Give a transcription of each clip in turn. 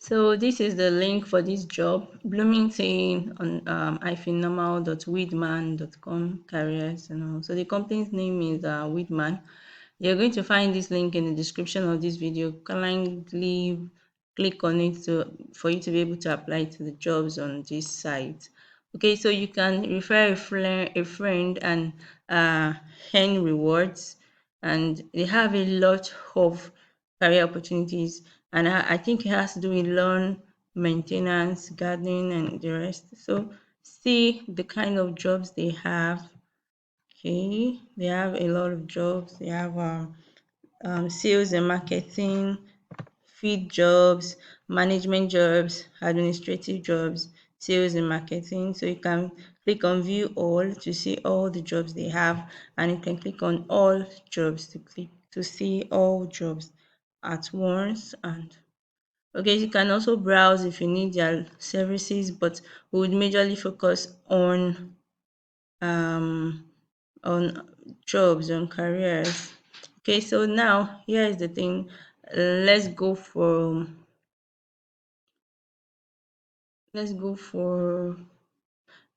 So this is the link for this job, Bloomington on normal.weedman.com careers and all. So the company's name is Weedman. You're going to find this link in the description of this video. Kindly click on it for you to be able to apply to the jobs on this site. Okay, so you can refer a friend and uh, earn rewards, and they have a lot of career opportunities. And I think it has to do with lawn maintenance, gardening, and the rest. So see the kind of jobs they have. Okay, they have a lot of jobs. They have sales and marketing, field jobs, management jobs, administrative jobs, sales and marketing. So you can click on view all to see all the jobs they have, and you can click on all jobs to see all jobs at once. And okay, you can also browse if you need their services, but we would majorly focus um on jobs, on careers. Okay, so now here is the thing. Let's go for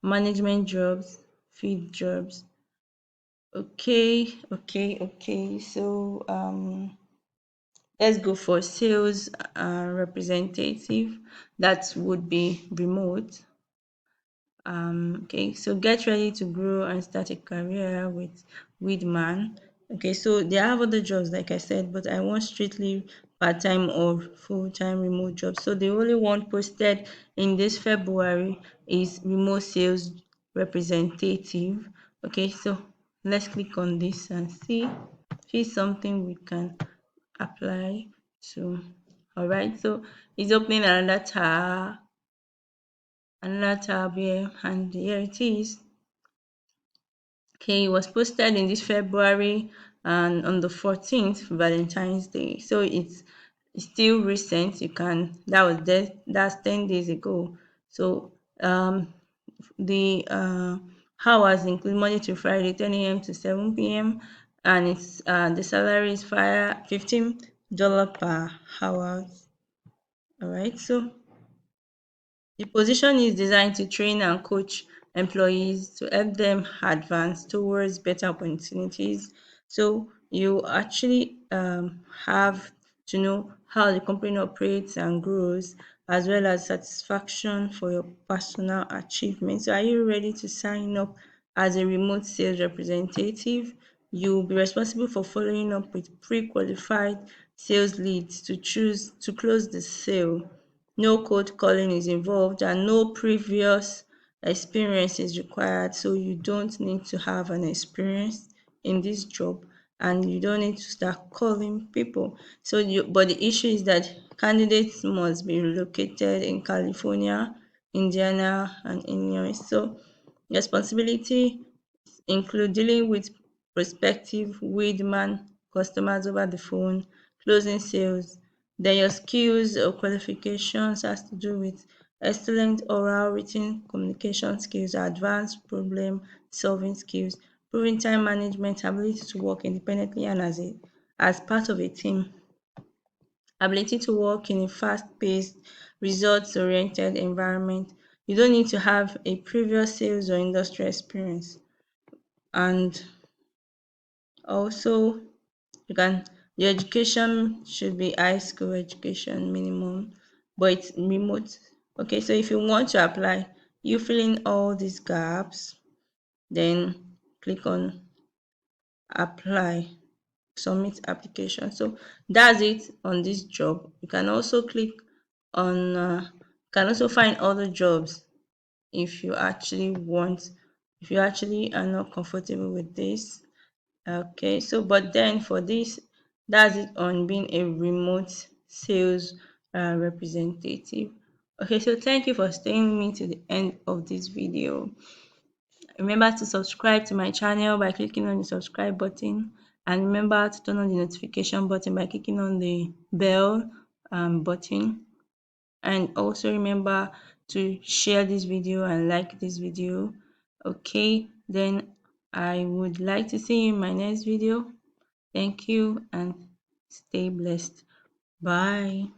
management jobs, field jobs. Okay. So let's go for sales representative. That would be remote. Okay, so get ready to grow and start a career with Weedman. Okay, so they have other jobs, like I said, but I want strictly part-time or full-time remote jobs. So the only one posted in this February is remote sales representative. Okay, so let's click on this and see something we can apply to. All right, so it's opening another tab here, and here it is. Okay, it was posted in this February and on the 14th, Valentine's Day. So it's still recent. That's 10 days ago. So the hours include Monday to Friday, 10 a.m. to 7 p.m. and it's the salary is $15 per hour. All right, so the position is designed to train and coach employees to help them advance towards better opportunities. So you actually have to know how the company operates and grows, as well as satisfaction for your personal achievements. So are you ready to sign up as a remote sales representative? You'll be responsible for following up with pre-qualified sales leads to close the sale. No cold calling is involved and no previous experience is required. So you don't need to have an experience in this job, and you don't need to start calling people. But the issue is that candidates must be located in California, Indiana, and Illinois. So responsibility include dealing with prospective Weedman customers over the phone, closing sales. Then your skills or qualifications has to do with excellent oral written communication skills, advanced problem solving skills, proven time management, ability to work independently and as part of a team, ability to work in a fast-paced, results-oriented environment. You don't need to have a previous sales or industry experience. And also, you can your education should be high school education minimum, but it's remote. Okay, so if you want to apply, you fill in all these gaps, then click on apply, submit application. So that's it on this job. You can also click on can also find other jobs if you actually want, if you actually are not comfortable with this. Okay, so but then for this, that's it on being a remote sales representative. Okay, so thank you for staying with me to the end of this video. Remember to subscribe to my channel by clicking on the subscribe button, and remember to turn on the notification button by clicking on the bell button. And also remember to share this video and like this video. Okay, then I would like to see you in my next video. Thank you and stay blessed. Bye.